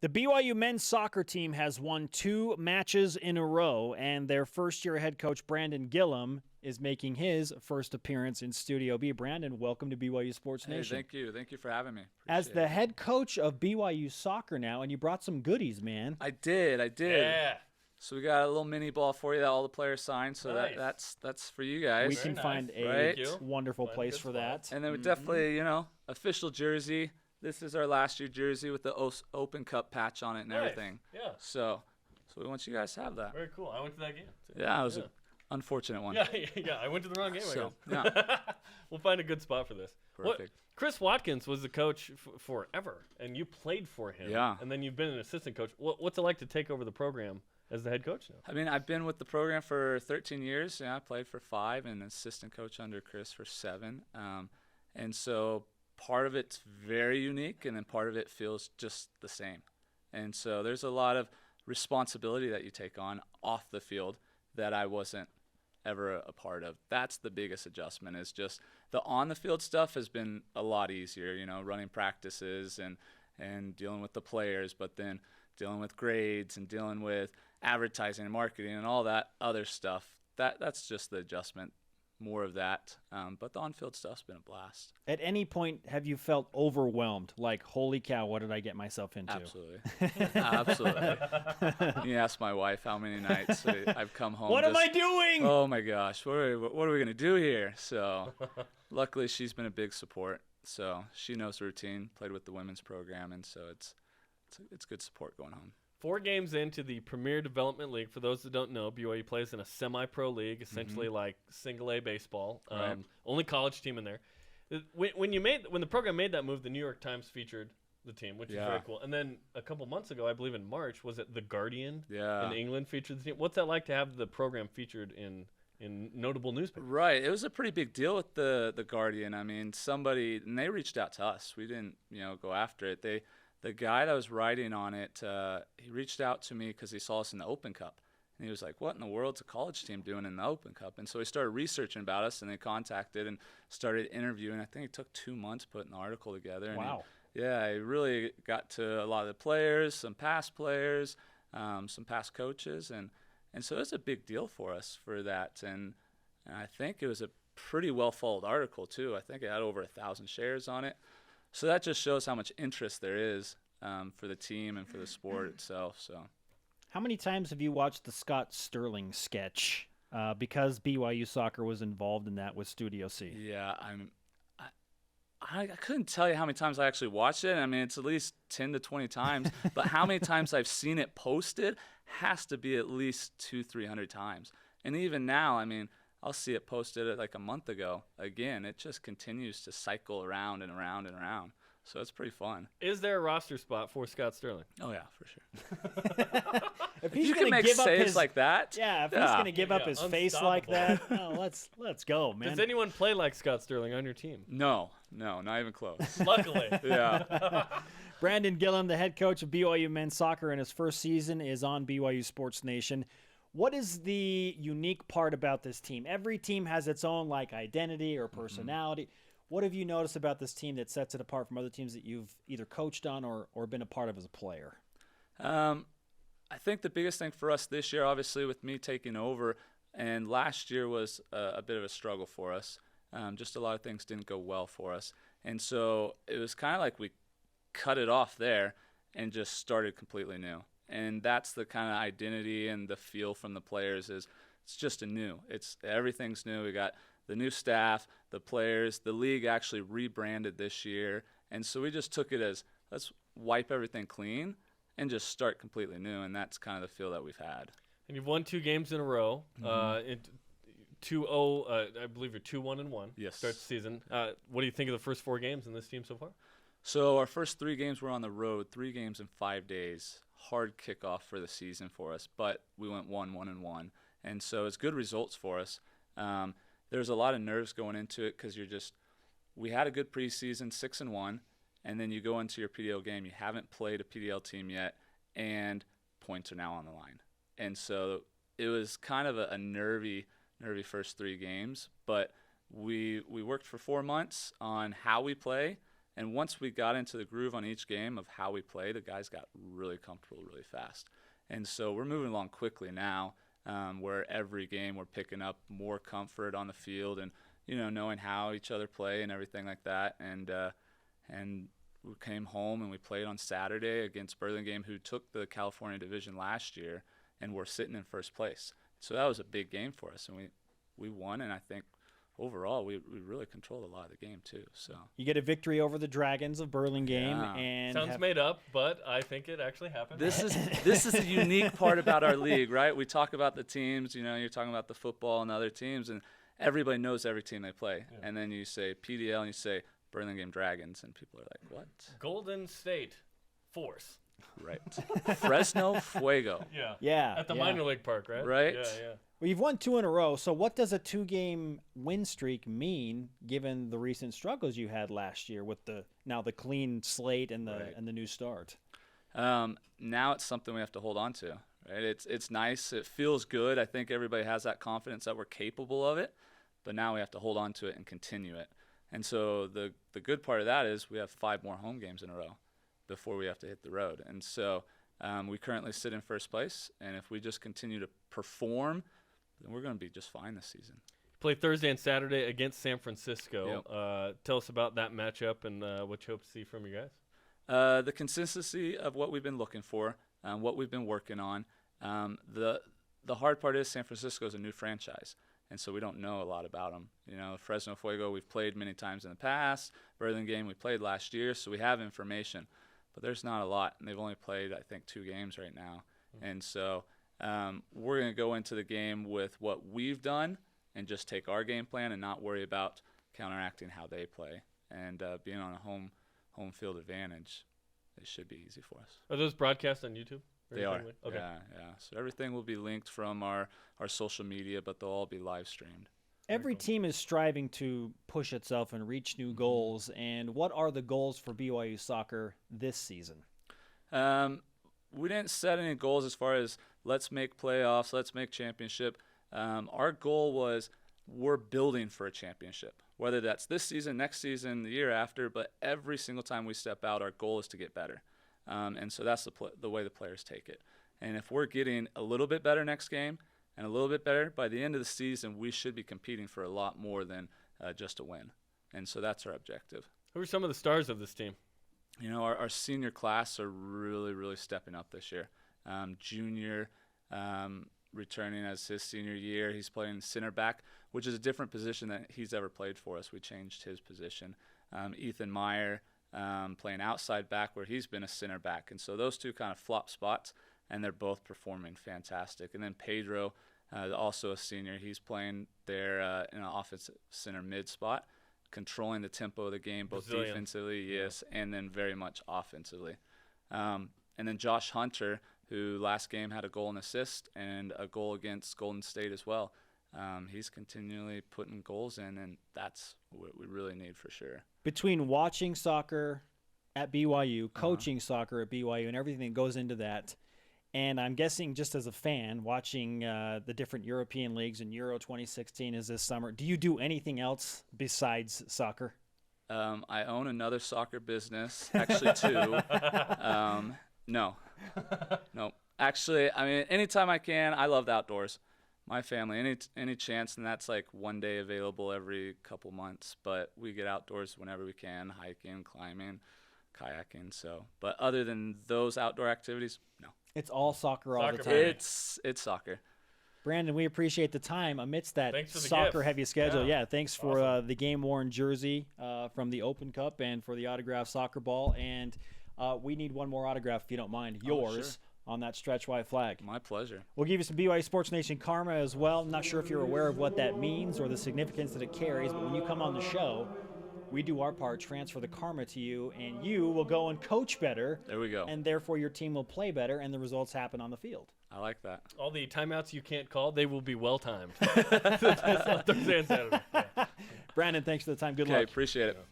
The BYU men's soccer team has won 2 matches in a row, and their first-year head coach, Brandon Gilliam, is making his first appearance in Studio B. Brandon, welcome to BYU Sports Nation. Thank you. Thank you for having me. As the head coach of BYU soccer now, and you brought some goodies, man. I did. Yeah. So we got a little mini ball for you that all the players signed. So Nice. that's for you guys. We can find a Right? wonderful Find a place good for spot. that. And then we definitely, official jersey. This is our last year jersey with the Open Cup patch on it and Nice. everything. Yeah. So we want you guys to have that. Very cool. I went to that game. Too. Yeah, it was an unfortunate one. Yeah. I went to the wrong game. So, I guess. yeah, We'll find a good spot for this. perfect. Chris Watkins was the coach forever, and you played for him. Yeah. And then you've been an assistant coach. What's it like to take over the program as the head coach now? I mean, I've been with the program for 13 years. Yeah, I played for 5 and assistant coach under Chris for 7. And so part of it's very unique, and then part of it feels just the same. And so there's a lot of responsibility that you take on off the field that I wasn't ever a part of. That's the biggest adjustment, is just the on-the-field stuff has been a lot easier, running practices and dealing with the players, but then dealing with grades and dealing with advertising and marketing and all that other stuff. That's just the adjustment, more of that. But the on-field stuff's been a blast. At any point, have you felt overwhelmed? Like, holy cow, what did I get myself into? Absolutely. Absolutely. You ask my wife how many nights I've come home. What am I doing? Oh, my gosh, what are we going to do here? So luckily, she's been a big support. So she knows the routine, played with the women's program, and so it's good support going home. 4 games into the Premier Development League. For those that don't know, BYU plays in a semi-pro league, essentially like single-A baseball. Right. Only college team in there. When the program made that move, the New York Times featured the team, which is very cool. And then a couple months ago, I believe in March, was it The Guardian in England featured the team? What's that like to have the program featured in notable newspapers? Right. It was a pretty big deal with the Guardian. I mean, and they reached out to us. We didn't, go after it. The guy that was writing on it, he reached out to me because he saw us in the Open Cup. And he was like, what in the world's a college team doing in the Open Cup? And so he started researching about us, and they contacted and started interviewing. I think it took 2 months putting the article together. And Wow. he really got to a lot of the players, some past players, some past coaches. And so it was a big deal for us for that. And I think it was a pretty well-followed article, too. I think it had over 1,000 shares on it. So that just shows how much interest there is for the team and for the sport itself. So, How many times have you watched the Scott Sterling sketch? Because BYU soccer was involved in that with Studio C. yeah, I couldn't tell you how many times I actually watched it. I mean, it's at least 10 to 20 times. But how many times I've seen it posted has to be at least 200-300 times. And even now, I mean, I'll see it posted like a month ago. Again, it just continues to cycle around and around and around. So it's pretty fun. Is there a roster spot for Scott Sterling? Oh, yeah, for sure. If You he's can going to make give up saves his like that. yeah, if he's going to give up his face like that, unstoppable. let's go, man. Does anyone play like Scott Sterling on your team? No, not even close. Luckily. Yeah. Brandon Gilliam, the head coach of BYU men's soccer in his first season, is on BYU Sports Nation. What is the unique part about this team? Every team has its own identity or personality. What have you noticed about this team that sets it apart from other teams that you've either coached on or been a part of as a player? I think the biggest thing for us this year, obviously with me taking over, and last year was a bit of a struggle for us. Just a lot of things didn't go well for us. And so it was kind of like we cut it off there and just started completely new. And that's the kind of identity and the feel from the players is it's just everything's new. We got the new staff, the players, the league actually rebranded this year. And so we just took it as let's wipe everything clean and just start completely new. And that's kind of the feel that we've had. And you've won 2 games in a row. 2-0, I believe you're 2-1-1. Yes. Start the season. What do you think of the first 4 games in this team so far? So our first 3 games were on the road, 3 games in 5 days. Hard kickoff for the season for us, but we went 1-1-1. And so it's good results for us. There's a lot of nerves going into it because we had a good preseason, 6-1, and then you go into your PDL game. You haven't played a PDL team yet, and points are now on the line. And so it was kind of a nervy first 3 games, but we worked for 4 months on how we play, And once we got into the groove on each game of how we play, the guys got really comfortable really fast. And so we're moving along quickly now, where every game we're picking up more comfort on the field and, knowing how each other play and everything like that. And we came home and we played on Saturday against Burlingame, who took the California division last year, and we're sitting in first place. So that was a big game for us, and we won, and I think overall we really controlled a lot of the game too. So you get a victory over the Dragons of Burlingame, and sounds made up, but I think it actually happened. This is a unique part about our league, right? We talk about the teams, you're talking about the football and other teams, and everybody knows every team they play. Yeah. And then you say PDL and you say Burlingame Dragons, and people are like, what? Golden State Force. Right. Fresno Fuego. Yeah. At the minor league park, right? Right. Yeah. Well, you've won 2 in a row. So what does a 2-game win streak mean, given the recent struggles you had last year with the clean slate and the new start? Now it's something we have to hold on to. Right. It's nice. It feels good. I think everybody has that confidence that we're capable of it. But now we have to hold on to it and continue it. And so the good part of that is we have 5 more home games in a row before we have to hit the road. And so we currently sit in first place, and if we just continue to perform, then we're going to be just fine this season. Play Thursday and Saturday against San Francisco. Yep. Tell us about that matchup and what you hope to see from you guys. The consistency of what we've been looking for, what we've been working on. The hard part is San Francisco is a new franchise, and so we don't know a lot about them. Fresno Fuego we've played many times in the past. Burlingame we played last year, so we have information. But there's not a lot, and they've only played, I think, 2 games right now. Mm-hmm. And so we're going to go into the game with what we've done and just take our game plan and not worry about counteracting how they play. And being on a home field advantage, it should be easy for us. Are those broadcast on YouTube? They are. Okay. Yeah. So everything will be linked from our social media, but they'll all be live streamed. Every team is striving to push itself and reach new goals. And what are the goals for BYU soccer this season? We didn't set any goals as far as let's make playoffs, let's make championship. Our goal was we're building for a championship, whether that's this season, next season, the year after. But every single time we step out, our goal is to get better. And so that's the way the players take it. And if we're getting a little bit better next game, and a little bit better, by the end of the season, we should be competing for a lot more than just a win. And so that's our objective. Who are some of the stars of this team? Our senior class are really, really stepping up this year. Junior returning as his senior year. He's playing center back, which is a different position than he's ever played for us. We changed his position. Ethan Meyer playing outside back where he's been a center back. And so those two kind of flop spots, and they're both performing fantastic. And then Pedro, also a senior, he's playing there in an offensive center mid spot, controlling the tempo of the game, both Brazilian. defensively, and then very much offensively. And then Josh Hunter, who last game had a goal and assist and a goal against Golden State as well. He's continually putting goals in, and that's what we really need for sure. Between watching soccer at BYU, coaching soccer at BYU, and everything that goes into that, and I'm guessing just as a fan, watching the different European leagues and Euro 2016 is this summer, do you do anything else besides soccer? I own another soccer business, actually 2. No. Actually, I mean, anytime I can, I love the outdoors. My family, any chance, and that's like one day available every couple months. But we get outdoors whenever we can, hiking, climbing, kayaking. So, but other than those outdoor activities, no. It's all soccer all the time. It's soccer. Brandon, we appreciate the time amidst that Thanks soccer-heavy schedule. Yeah. Yeah, thanks for the game-worn jersey from the Open Cup and for the autographed soccer ball. And we need one more autograph, if you don't mind. Yours on that stretch white flag. My pleasure. We'll give you some BYU Sports Nation karma as well. I'm not sure if you're aware of what that means or the significance that it carries, but when you come on the show, we do our part, transfer the karma to you, and you will go and coach better. There we go. And therefore your team will play better, and the results happen on the field. I like that. All the timeouts you can't call, they will be well-timed. That's on Thursday and Saturday. Yeah. Brandon, thanks for the time. Good luck. Okay, appreciate it.